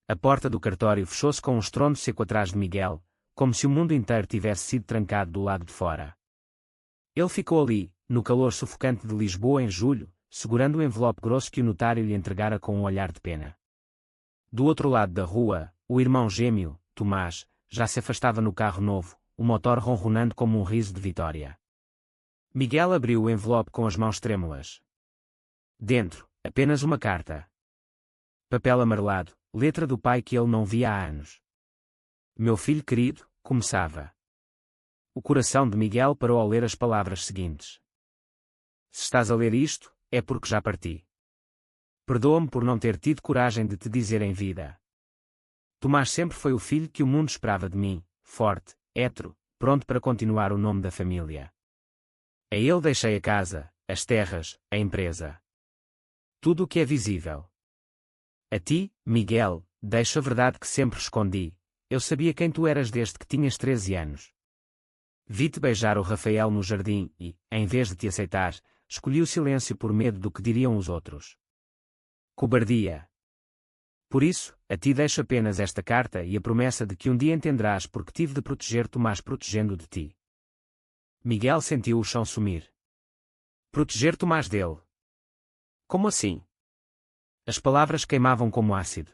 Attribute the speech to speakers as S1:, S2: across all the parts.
S1: A porta do cartório fechou-se com um estrondo seco atrás de Miguel, como se o mundo inteiro tivesse sido trancado do lado de fora. Ele ficou ali, no calor sufocante de Lisboa em julho, segurando o envelope grosso que o notário lhe entregara com um olhar de pena. Do outro lado da rua, o irmão gêmeo, Tomás, já se afastava no carro novo, o motor ronronando como um riso de vitória. Miguel abriu o envelope com as mãos trêmulas. Dentro, apenas uma carta. Papel amarelado, letra do pai que ele não via há anos. Meu filho querido, começava. O coração de Miguel parou ao ler as palavras seguintes. Se estás a ler isto, é porque já parti. Perdoa-me por não ter tido coragem de te dizer em vida. Tomás sempre foi o filho que o mundo esperava de mim, forte, hétero, pronto para continuar o nome da família. A ele deixei a casa, as terras, a empresa. Tudo o que é visível. A ti, Miguel, deixo a verdade que sempre escondi. Eu sabia quem tu eras desde que tinhas 13 anos. Vi-te beijar o Rafael no jardim e, em vez de te aceitar, escolhi o silêncio por medo do que diriam os outros. Cobardia. Por isso, a ti deixo apenas esta carta e a promessa de que um dia entenderás porque tive de proteger Tomás protegendo de ti. Miguel sentiu o chão sumir. Proteger Tomás dele. Como assim? As palavras queimavam como ácido.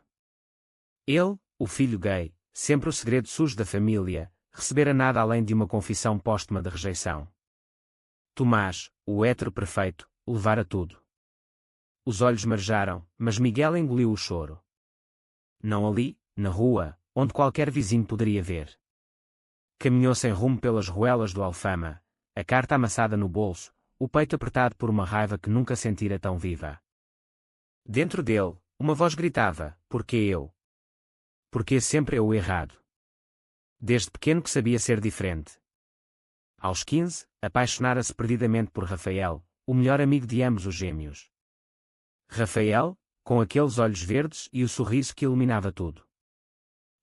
S1: Ele, o filho gay, sempre o segredo sujo da família, recebera nada além de uma confissão póstuma de rejeição. Tomás, o hétero perfeito, levara tudo. Os olhos marejaram, mas Miguel engoliu o choro. Não ali, na rua, onde qualquer vizinho poderia ver. Caminhou sem rumo pelas ruelas do Alfama, a carta amassada no bolso, o peito apertado por uma raiva que nunca sentira tão viva. Dentro dele, uma voz gritava, porquê eu? Porquê sempre eu o errado? Desde pequeno que sabia ser diferente. Aos 15, apaixonara-se perdidamente por Rafael, o melhor amigo de ambos os gêmeos. Rafael, com aqueles olhos verdes e o sorriso que iluminava tudo.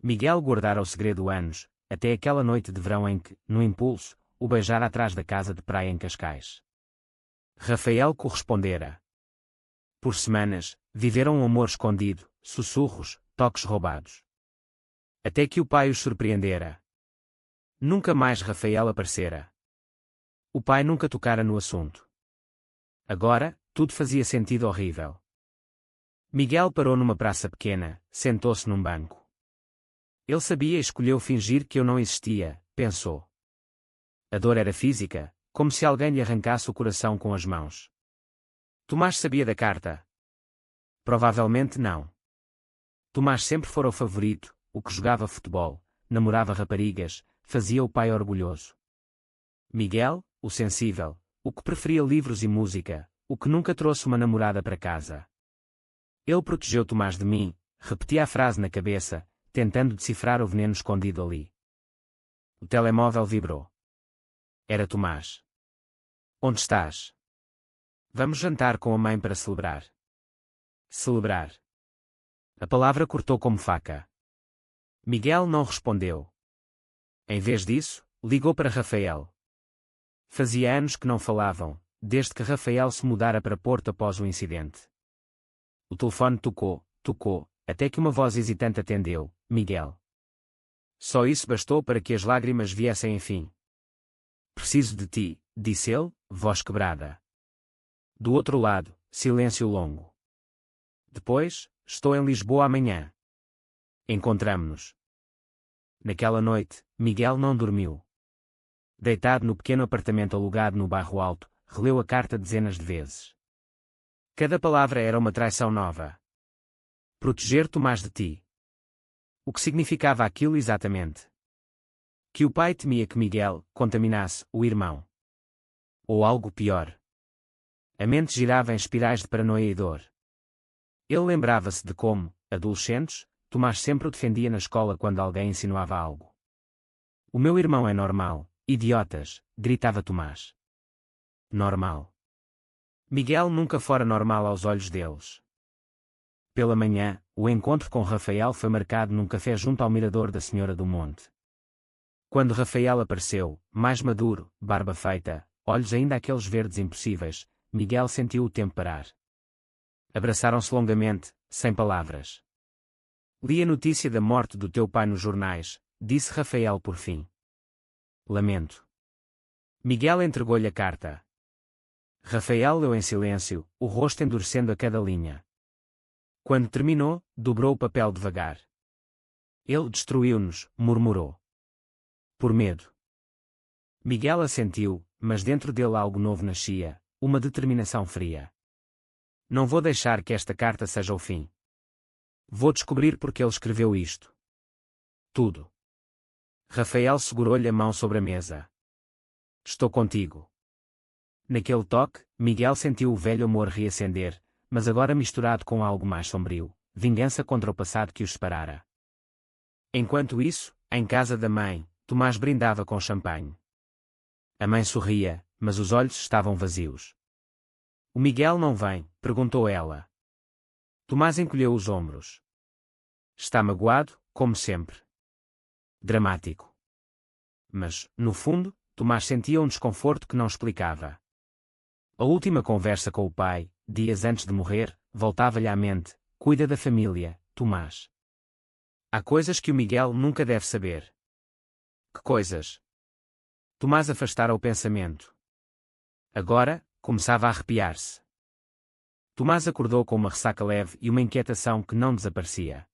S1: Miguel guardara o segredo anos, até aquela noite de verão em que, no impulso, o beijara atrás da casa de praia em Cascais. Rafael correspondera. Por semanas, viveram um amor escondido, sussurros, toques roubados. Até que o pai os surpreendera. Nunca mais Rafael aparecera. O pai nunca tocara no assunto. Agora, tudo fazia sentido horrível. Miguel parou numa praça pequena, sentou-se num banco. Ele sabia e escolheu fingir que eu não existia, pensou. A dor era física, como se alguém lhe arrancasse o coração com as mãos. Tomás sabia da carta? Provavelmente não. Tomás sempre fora o favorito, o que jogava futebol, namorava raparigas, fazia o pai orgulhoso. Miguel, o sensível, o que preferia livros e música, o que nunca trouxe uma namorada para casa. Ele protegeu Tomás de mim, repetia a frase na cabeça, tentando decifrar o veneno escondido ali. O telemóvel vibrou. Era Tomás. Onde estás? Vamos jantar com a mãe para celebrar. Celebrar. A palavra cortou como faca. Miguel não respondeu. Em vez disso, ligou para Rafael. Fazia anos que não falavam, desde que Rafael se mudara para Porto após o incidente. O telefone tocou, até que uma voz hesitante atendeu, Miguel. Só isso bastou para que as lágrimas viessem enfim. Preciso de ti, disse ele, voz quebrada. Do outro lado, silêncio longo. Depois, estou em Lisboa amanhã. Encontramo-nos. Naquela noite, Miguel não dormiu. Deitado no pequeno apartamento alugado no Bairro Alto, releu a carta dezenas de vezes. Cada palavra era uma traição nova. Proteger Tomás de ti. O que significava aquilo exatamente? Que o pai temia que Miguel contaminasse o irmão. Ou algo pior. A mente girava em espirais de paranoia e dor. Ele lembrava-se de como, adolescentes, Tomás sempre o defendia na escola quando alguém insinuava algo. O meu irmão é normal, idiotas, gritava Tomás. Normal. Miguel nunca fora normal aos olhos deles. Pela manhã, o encontro com Rafael foi marcado num café junto ao mirador da Senhora do Monte. Quando Rafael apareceu, mais maduro, barba feita, olhos ainda aqueles verdes impossíveis, Miguel sentiu o tempo parar. Abraçaram-se longamente, sem palavras. Li a notícia da morte do teu pai nos jornais, disse Rafael por fim. Lamento. Miguel entregou-lhe a carta. Rafael leu em silêncio, o rosto endurecendo a cada linha. Quando terminou, dobrou o papel devagar. Ele destruiu-nos, murmurou. Por medo. Miguel assentiu, mas dentro dele algo novo nascia, uma determinação fria. Não vou deixar que esta carta seja o fim. Vou descobrir porque ele escreveu isto. Tudo. Rafael segurou-lhe a mão sobre a mesa. Estou contigo. Naquele toque, Miguel sentiu o velho amor reacender, mas agora misturado com algo mais sombrio, vingança contra o passado que os separara. Enquanto isso, em casa da mãe, Tomás brindava com champanhe. A mãe sorria, mas os olhos estavam vazios. O Miguel não vem? Perguntou ela. Tomás encolheu os ombros. Está magoado, como sempre. Dramático. Mas, no fundo, Tomás sentia um desconforto que não explicava. A última conversa com o pai, dias antes de morrer, voltava-lhe à mente. Cuida da família, Tomás. Há coisas que o Miguel nunca deve saber. Que coisas? Tomás afastara o pensamento. Agora, começava a arrepiar-se. Tomás acordou com uma ressaca leve e uma inquietação que não desaparecia.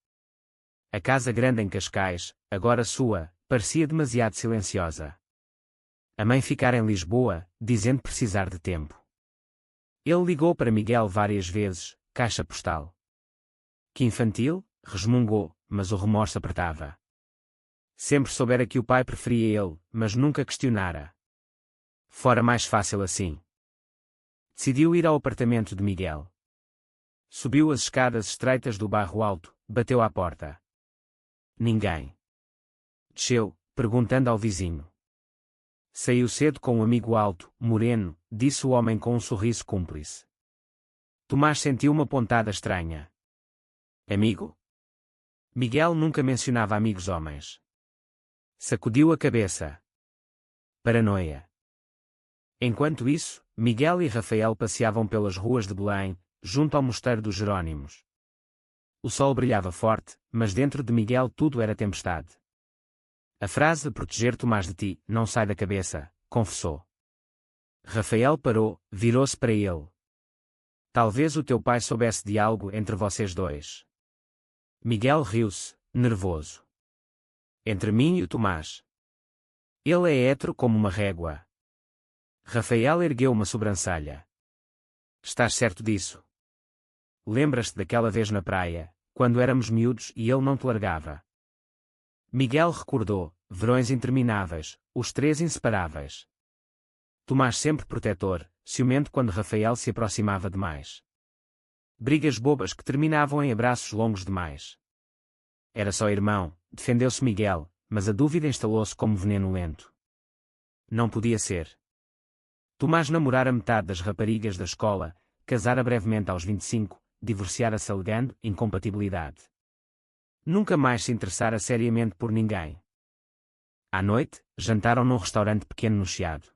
S1: A casa grande em Cascais, agora sua, parecia demasiado silenciosa. A mãe ficara em Lisboa, dizendo precisar de tempo. Ele ligou para Miguel várias vezes, caixa postal. Que infantil, resmungou, mas o remorso apertava. Sempre soubera que o pai preferia ele, mas nunca questionara. Fora mais fácil assim. Decidiu ir ao apartamento de Miguel. Subiu as escadas estreitas do bairro alto, bateu à porta. Ninguém. Desceu, perguntando ao vizinho. Saiu cedo com um amigo alto, moreno, disse o homem com um sorriso cúmplice. Tomás sentiu uma pontada estranha. Amigo? Miguel nunca mencionava amigos homens. Sacudiu a cabeça. Paranoia. Enquanto isso, Miguel e Rafael passeavam pelas ruas de Belém, junto ao mosteiro dos Jerônimos. O sol brilhava forte, mas dentro de Miguel tudo era tempestade. A frase proteger Tomás de ti não sai da cabeça, confessou. Rafael parou, virou-se para ele. Talvez o teu pai soubesse de algo entre vocês dois. Miguel riu-se, nervoso. Entre mim e o Tomás. Ele é hétero como uma régua. Rafael ergueu uma sobrancelha. Estás certo disso? Lembras-te daquela vez na praia, quando éramos miúdos e ele não te largava? Miguel recordou, verões intermináveis, os três inseparáveis. Tomás sempre protetor, ciumento quando Rafael se aproximava demais. Brigas bobas que terminavam em abraços longos demais. Era só irmão, defendeu-se Miguel, mas a dúvida instalou-se como veneno lento. Não podia ser. Tomás namorara metade das raparigas da escola, casara brevemente aos 25, divorciara-se alegando incompatibilidade. Nunca mais se interessara seriamente por ninguém. À noite, jantaram num restaurante pequeno no Chiado.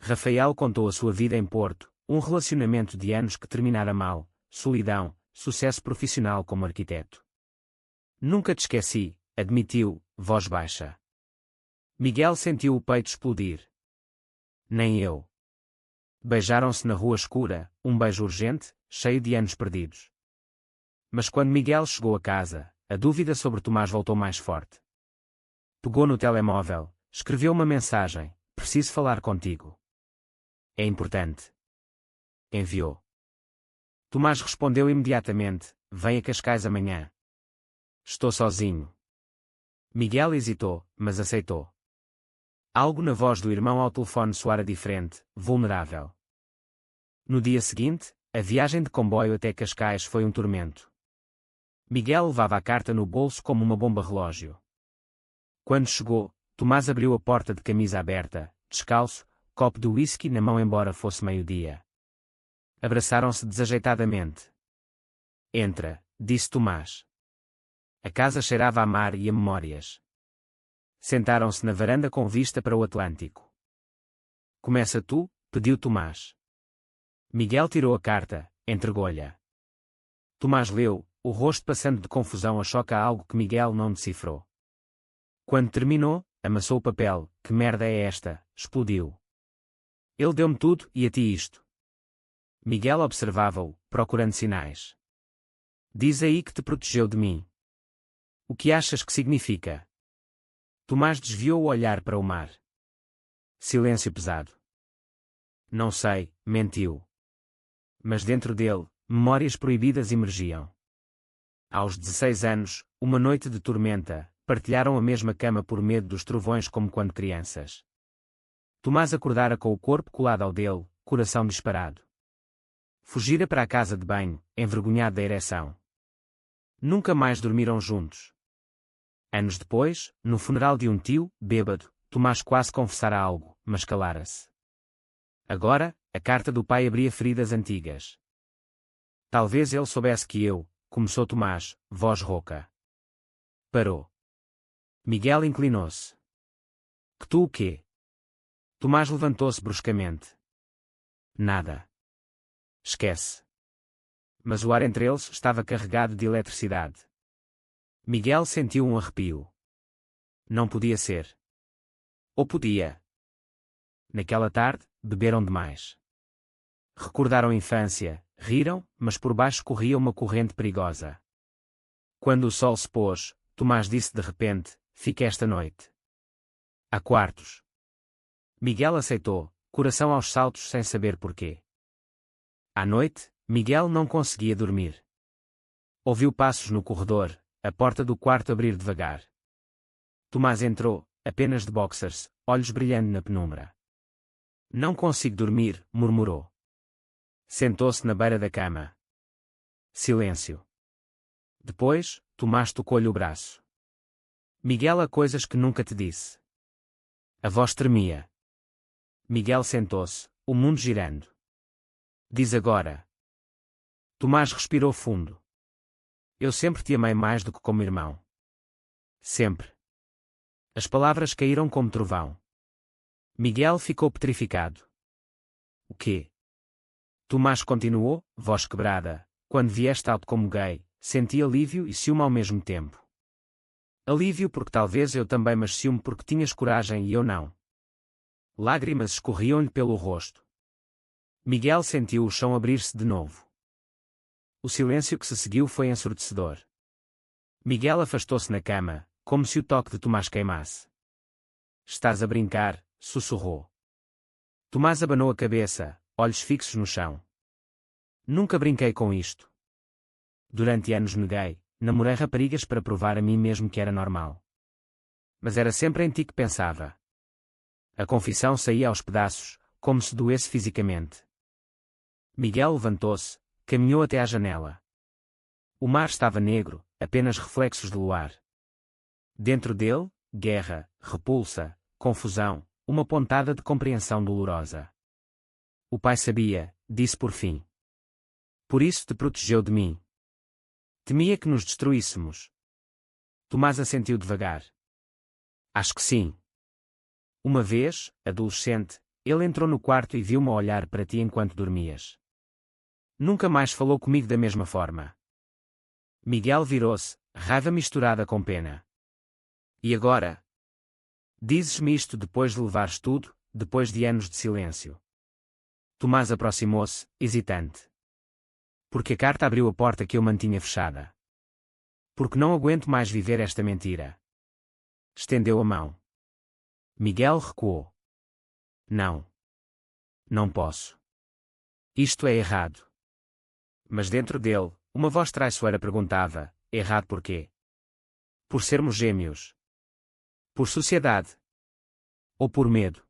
S1: Rafael contou a sua vida em Porto, um relacionamento de anos que terminara mal, solidão, sucesso profissional como arquiteto. Nunca te esqueci, admitiu, voz baixa. Miguel sentiu o peito explodir. Nem eu. Beijaram-se na rua escura, um beijo urgente, cheio de anos perdidos. Mas quando Miguel chegou a casa, a dúvida sobre Tomás voltou mais forte. Pegou no telemóvel, escreveu uma mensagem: preciso falar contigo. É importante. Enviou. Tomás respondeu imediatamente: vem a Cascais amanhã. Estou sozinho. Miguel hesitou, mas aceitou. Algo na voz do irmão ao telefone soara diferente, vulnerável. No dia seguinte, a viagem de comboio até Cascais foi um tormento. Miguel levava a carta no bolso como uma bomba-relógio. Quando chegou, Tomás abriu a porta de camisa aberta, descalço, copo de whisky na mão embora fosse meio-dia. Abraçaram-se desajeitadamente. Entra, disse Tomás. A casa cheirava a mar e a memórias. Sentaram-se na varanda com vista para o Atlântico. Começa tu, pediu Tomás. Miguel tirou a carta, entregou-lhe. Tomás leu, o rosto passando de confusão a choca a algo que Miguel não decifrou. Quando terminou, amassou o papel. Que merda é esta? Explodiu. Ele deu-me tudo e a ti isto. Miguel observava-o, procurando sinais. Diz aí que te protegeu de mim. O que achas que significa? Tomás desviou o olhar para o mar. Silêncio pesado. Não sei, mentiu. Mas dentro dele, memórias proibidas emergiam. Aos 16 anos, uma noite de tormenta, partilharam a mesma cama por medo dos trovões como quando crianças. Tomás acordara com o corpo colado ao dele, coração disparado. Fugira para a casa de banho, envergonhado da ereção. Nunca mais dormiram juntos. Anos depois, no funeral de um tio, bêbado, Tomás quase confessara algo, mas calara-se. Agora, a carta do pai abria feridas antigas. Talvez ele soubesse que eu, começou Tomás, voz rouca. Parou. Miguel inclinou-se. Que tu o quê? Tomás levantou-se bruscamente. Nada. Esquece. Mas o ar entre eles estava carregado de eletricidade. Miguel sentiu um arrepio. Não podia ser. Ou podia. Naquela tarde, beberam demais. Recordaram a infância, riram, mas por baixo corria uma corrente perigosa. Quando o sol se pôs, Tomás disse de repente, fica esta noite. Há quartos. Miguel aceitou, coração aos saltos sem saber porquê. À noite, Miguel não conseguia dormir. Ouviu passos no corredor, a porta do quarto abrir devagar. Tomás entrou, apenas de boxers, olhos brilhando na penumbra. Não consigo dormir, murmurou. Sentou-se na beira da cama. Silêncio. Depois, Tomás tocou-lhe o braço. Miguel, há coisas que nunca te disse. A voz tremia. Miguel sentou-se, o mundo girando. Diz agora. Tomás respirou fundo. Eu sempre te amei mais do que como irmão. Sempre. As palavras caíram como trovão. Miguel ficou petrificado. O quê? Tomás continuou, voz quebrada. Quando vieste alto como gay, senti alívio e ciúme ao mesmo tempo. Alívio porque talvez eu também, mas ciúme porque tinhas coragem e eu não. Lágrimas escorriam-lhe pelo rosto. Miguel sentiu o chão abrir-se de novo. O silêncio que se seguiu foi ensurdecedor. Miguel afastou-se na cama, como se o toque de Tomás queimasse. Estás a brincar, sussurrou. Tomás abanou a cabeça, olhos fixos no chão. Nunca brinquei com isto. Durante anos neguei, namorei raparigas para provar a mim mesmo que era normal. Mas era sempre em ti que pensava. A confissão saía aos pedaços, como se doesse fisicamente. Miguel levantou-se, caminhou até à janela. O mar estava negro, apenas reflexos de luar. Dentro dele, guerra, repulsa, confusão, uma pontada de compreensão dolorosa. O pai sabia, disse por fim. Por isso te protegeu de mim. Temia que nos destruíssemos. Tomás assentiu devagar. Acho que sim. Uma vez, adolescente, ele entrou no quarto e viu-me olhar para ti enquanto dormias. Nunca mais falou comigo da mesma forma. Miguel virou-se, raiva misturada com pena. E agora? Dizes-me isto depois de levares tudo, depois de anos de silêncio. Tomás aproximou-se, hesitante. Porque a carta abriu a porta que eu mantinha fechada. Porque não aguento mais viver esta mentira. Estendeu a mão. Miguel recuou. Não. Não posso. Isto é errado. Mas dentro dele, uma voz traiçoeira perguntava, errado por quê? Por sermos gêmeos? Por sociedade? Ou por medo?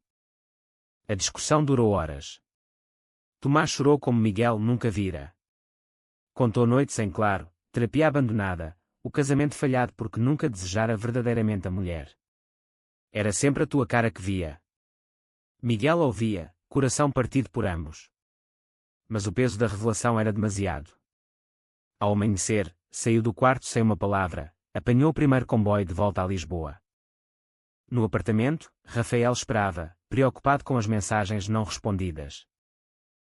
S1: A discussão durou horas. Tomás chorou como Miguel nunca vira. Contou noites em claro, terapia abandonada, o casamento falhado porque nunca desejara verdadeiramente a mulher. Era sempre a tua cara que via. Miguel ouvia, coração partido por ambos. Mas o peso da revelação era demasiado. Ao amanhecer, saiu do quarto sem uma palavra, apanhou o primeiro comboio de volta a Lisboa. No apartamento, Rafael esperava, preocupado com as mensagens não respondidas.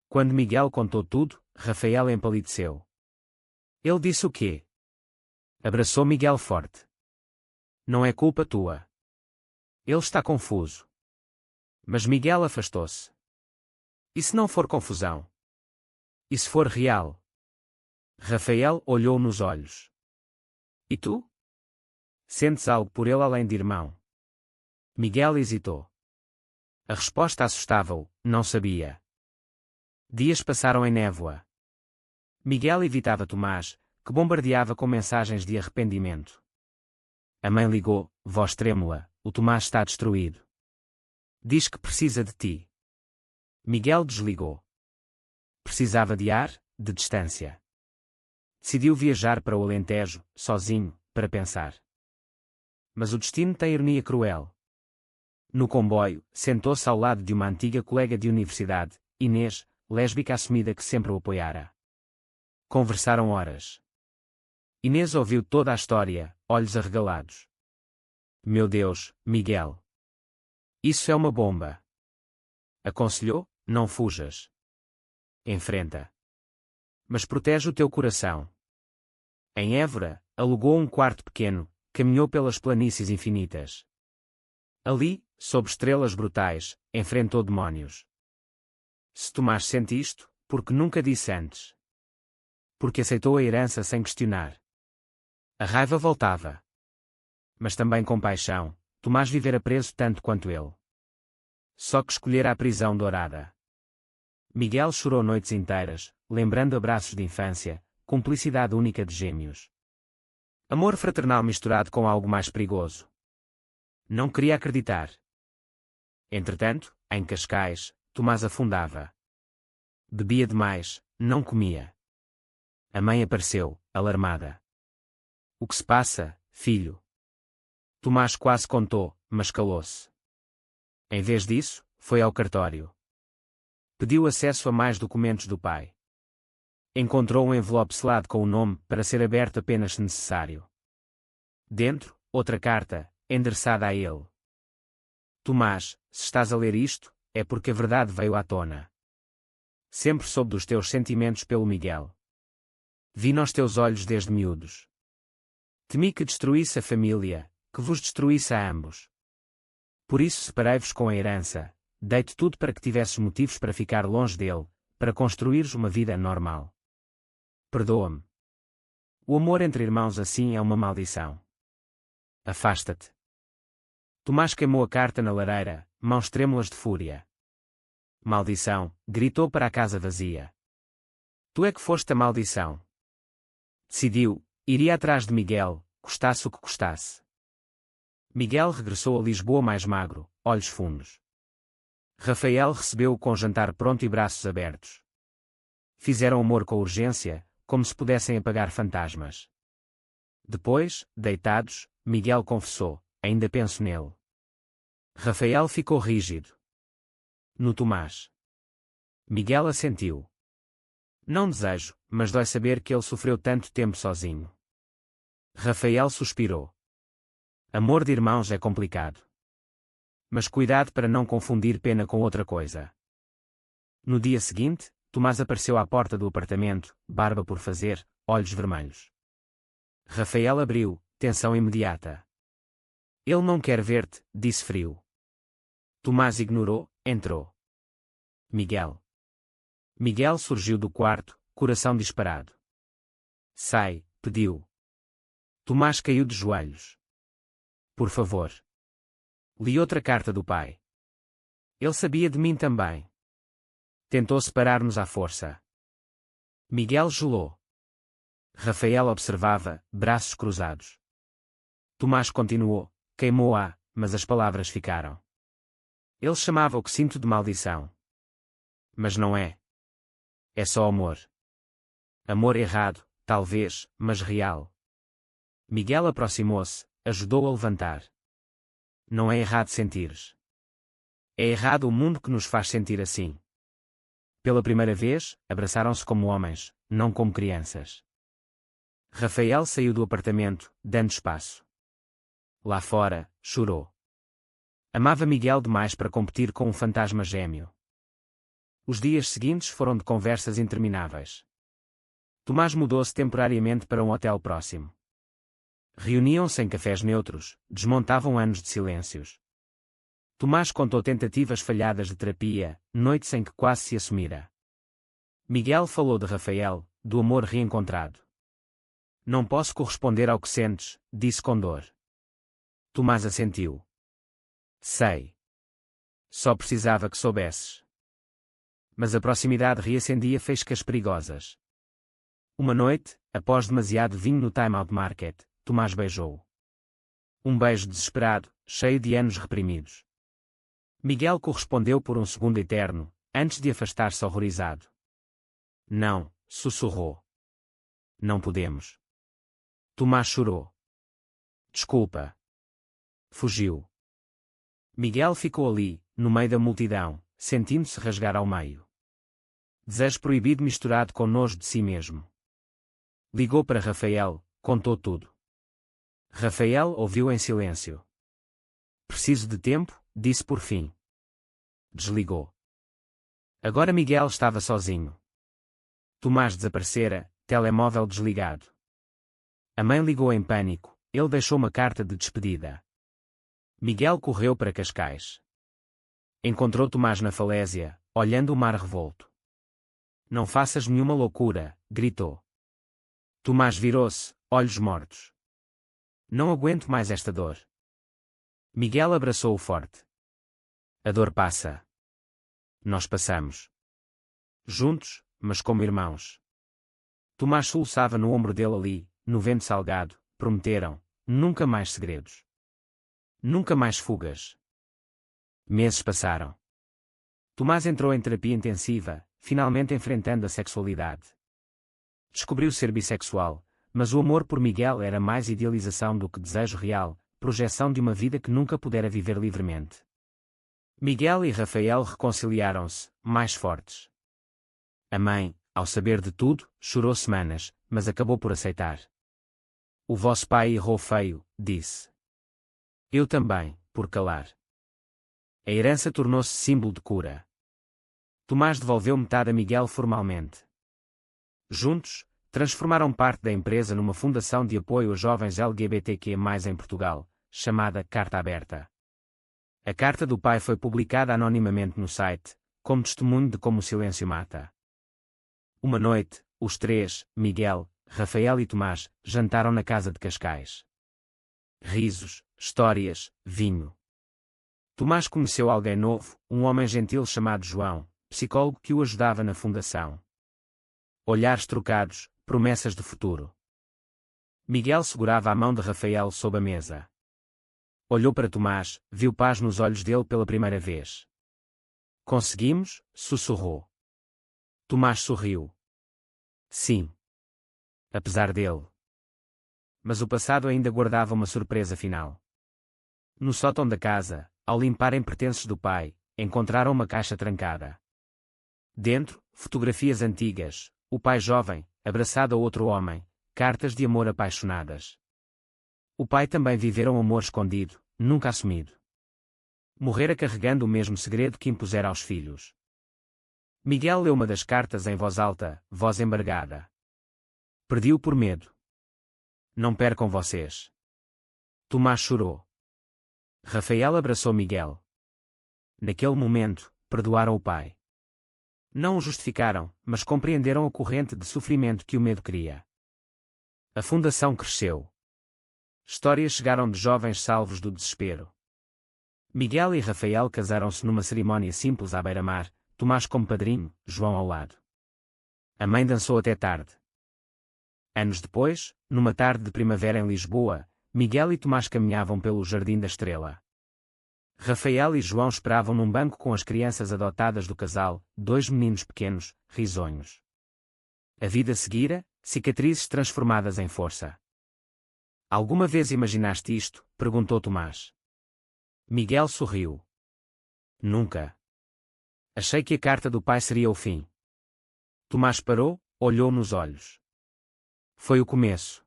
S1: Quando Miguel contou tudo, Rafael empalideceu. Ele disse o quê? Abraçou Miguel forte. Não é culpa tua. Ele está confuso. Mas Miguel afastou-se. E se não for confusão? E se for real? Rafael olhou nos olhos. E tu? Sentes algo por ele além de irmão? Miguel hesitou. A resposta assustava-o, não sabia. Dias passaram em névoa. Miguel evitava Tomás, que bombardeava com mensagens de arrependimento. A mãe ligou, voz trêmula, o Tomás está destruído. Diz que precisa de ti. Miguel desligou. Precisava de ar, de distância. Decidiu viajar para o Alentejo, sozinho, para pensar. Mas o destino tem ironia cruel. No comboio, sentou-se ao lado de uma antiga colega de universidade, Inês, lésbica assumida que sempre o apoiara. Conversaram horas. Inês ouviu toda a história, olhos arregalados. Meu Deus, Miguel. Isso é uma bomba. Aconselhou, não fujas. Enfrenta. Mas protege o teu coração. Em Évora, alugou um quarto pequeno, caminhou pelas planícies infinitas. Ali, sob estrelas brutais, enfrentou demónios. Se Tomás sente isto, porque nunca disse antes. Porque aceitou a herança sem questionar. A raiva voltava. Mas também compaixão, Tomás vivera preso tanto quanto ele. Só que escolhera a prisão dourada. Miguel chorou noites inteiras, lembrando abraços de infância, cumplicidade única de gêmeos. Amor fraternal misturado com algo mais perigoso. Não queria acreditar. Entretanto, em Cascais, Tomás afundava. Bebia demais, não comia. A mãe apareceu, alarmada. O que se passa, filho? Tomás quase contou, mas calou-se. Em vez disso, foi ao cartório. Pediu acesso a mais documentos do pai. Encontrou um envelope selado com o nome, para ser aberto apenas se necessário. Dentro, outra carta, endereçada a ele. Tomás, se estás a ler isto, é porque a verdade veio à tona. Sempre soube dos teus sentimentos pelo Miguel. Vi nos teus olhos desde miúdos. Temi que destruísse a família, que vos destruísse a ambos. Por isso separei-vos com a herança, dei-te tudo para que tivesses motivos para ficar longe dele, para construires uma vida normal. Perdoa-me. O amor entre irmãos assim é uma maldição. Afasta-te. Tomás queimou a carta na lareira, mãos trêmulas de fúria. Maldição, gritou para a casa vazia. Tu é que foste a maldição. Decidiu, iria atrás de Miguel, custasse o que custasse. Miguel regressou a Lisboa mais magro, olhos fundos. Rafael recebeu-o com jantar pronto e braços abertos. Fizeram amor com urgência, como se pudessem apagar fantasmas. Depois, deitados, Miguel confessou, ainda penso nele. Rafael ficou rígido. No Tomás. Miguel assentiu. Não desejo, mas dói saber que ele sofreu tanto tempo sozinho. Rafael suspirou. Amor de irmãos é complicado. Mas cuidado para não confundir pena com outra coisa. No dia seguinte, Tomás apareceu à porta do apartamento, barba por fazer, olhos vermelhos. Rafael abriu, tensão imediata. Ele não quer ver-te, disse frio. Tomás ignorou, entrou. Miguel. Miguel surgiu do quarto, coração disparado. Sai, pediu. Tomás caiu de joelhos. Por favor. Li outra carta do pai. Ele sabia de mim também. Tentou separar-nos à força. Miguel gelou. Rafael observava, braços cruzados. Tomás continuou, queimou-a, mas as palavras ficaram. Ele chamava o que sinto de maldição. Mas não é. É só amor. Amor errado, talvez, mas real. Miguel aproximou-se, ajudou a levantar. Não é errado sentires. É errado o mundo que nos faz sentir assim. Pela primeira vez, abraçaram-se como homens, não como crianças. Rafael saiu do apartamento, dando espaço. Lá fora, chorou. Amava Miguel demais para competir com um fantasma gêmeo. Os dias seguintes foram de conversas intermináveis. Tomás mudou-se temporariamente para um hotel próximo. Reuniam-se em cafés neutros, desmontavam anos de silêncios. Tomás contou tentativas falhadas de terapia, noites em que quase se assumira. Miguel falou de Rafael, do amor reencontrado. Não posso corresponder ao que sentes, disse com dor. Tomás assentiu. Sei. Só precisava que soubesses. Mas a proximidade reacendia faíscas perigosas. Uma noite, após demasiado vinho no Time Out Market, Tomás beijou. Um beijo desesperado, cheio de anos reprimidos. Miguel correspondeu por um segundo eterno, antes de afastar-se horrorizado. Não, sussurrou. Não podemos. Tomás chorou. Desculpa. Fugiu. Miguel ficou ali, no meio da multidão, sentindo-se rasgar ao meio. Desejo proibido misturado com nojo de si mesmo. Ligou para Rafael, contou tudo. Rafael ouviu em silêncio. Preciso de tempo, disse por fim. Desligou. Agora Miguel estava sozinho. Tomás desaparecera, telemóvel desligado. A mãe ligou em pânico, ele deixou uma carta de despedida. Miguel correu para Cascais. Encontrou Tomás na falésia, olhando o mar revolto. Não faças nenhuma loucura, gritou. Tomás virou-se, olhos mortos. Não aguento mais esta dor. Miguel abraçou-o forte. A dor passa. Nós passamos. Juntos, mas como irmãos. Tomás soluçava no ombro dele ali, no vento salgado, prometeram, nunca mais segredos. Nunca mais fugas. Meses passaram. Tomás entrou em terapia intensiva, finalmente enfrentando a sexualidade. Descobriu ser bissexual, mas o amor por Miguel era mais idealização do que desejo real, projeção de uma vida que nunca pudera viver livremente. Miguel e Rafael reconciliaram-se, mais fortes. A mãe, ao saber de tudo, chorou semanas, mas acabou por aceitar. O vosso pai errou feio, disse. Eu também, por calar. A herança tornou-se símbolo de cura. Tomás devolveu metade a Miguel formalmente. Juntos, transformaram parte da empresa numa fundação de apoio a jovens LGBTQ+, em Portugal, chamada Carta Aberta. A carta do pai foi publicada anonimamente no site, como testemunho de como o silêncio mata. Uma noite, os três, Miguel, Rafael e Tomás, jantaram na casa de Cascais. Risos, histórias, vinho. Tomás conheceu alguém novo, um homem gentil chamado João, psicólogo que o ajudava na fundação. Olhares trocados, promessas de futuro. Miguel segurava a mão de Rafael sob a mesa. Olhou para Tomás, viu paz nos olhos dele pela primeira vez. Conseguimos? Sussurrou. Tomás sorriu. Sim. Apesar dele. Mas o passado ainda guardava uma surpresa final. No sótão da casa, ao limparem pertences do pai, encontraram uma caixa trancada. Dentro, fotografias antigas, o pai jovem, abraçado a outro homem, cartas de amor apaixonadas. O pai também vivera um amor escondido, nunca assumido. Morrera carregando o mesmo segredo que impusera aos filhos. Miguel leu uma das cartas em voz alta, voz embargada. Perdi-o por medo. Não percam vocês. Tomás chorou. Rafael abraçou Miguel. Naquele momento, perdoaram o pai. Não o justificaram, mas compreenderam a corrente de sofrimento que o medo cria. A fundação cresceu. Histórias chegaram de jovens salvos do desespero. Miguel e Rafael casaram-se numa cerimónia simples à beira-mar, Tomás como padrinho, João ao lado. A mãe dançou até tarde. Anos depois, numa tarde de primavera em Lisboa, Miguel e Tomás caminhavam pelo Jardim da Estrela. Rafael e João esperavam num banco com as crianças adotadas do casal, dois meninos pequenos, risonhos. A vida seguira, cicatrizes transformadas em força. Alguma vez imaginaste isto? Perguntou Tomás. Miguel sorriu. Nunca. Achei que a carta do pai seria o fim. Tomás parou, olhou nos olhos. Foi o começo.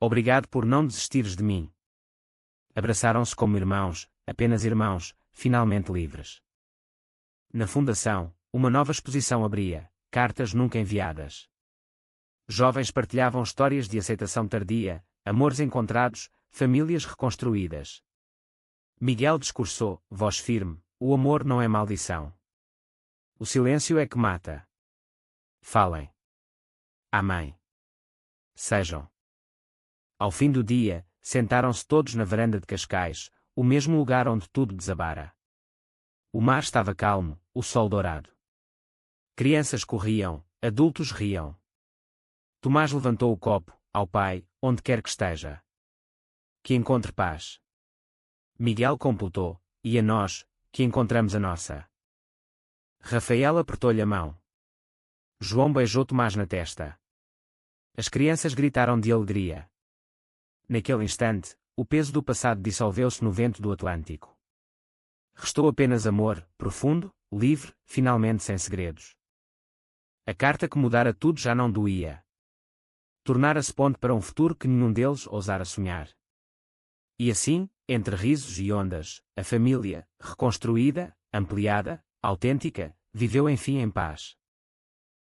S1: Obrigado por não desistires de mim. Abraçaram-se como irmãos, apenas irmãos, finalmente livres. Na fundação, uma nova exposição abria, cartas nunca enviadas. Jovens partilhavam histórias de aceitação tardia, amores encontrados, famílias reconstruídas. Miguel discursou, voz firme: o amor não é maldição. O silêncio é que mata. Falem. Amém. Sejam. Ao fim do dia, sentaram-se todos na varanda de Cascais, o mesmo lugar onde tudo desabara. O mar estava calmo, o sol dourado. Crianças corriam, adultos riam. Tomás levantou o copo, ao pai, onde quer que esteja. Que encontre paz. Miguel completou, e a nós, que encontramos a nossa. Rafael apertou-lhe a mão. João beijou Tomás na testa. As crianças gritaram de alegria. Naquele instante, o peso do passado dissolveu-se no vento do Atlântico. Restou apenas amor, profundo, livre, finalmente sem segredos. A carta que mudara tudo já não doía. Tornara-se ponte para um futuro que nenhum deles ousara sonhar. E assim, entre risos e ondas, a família, reconstruída, ampliada, autêntica, viveu enfim em paz.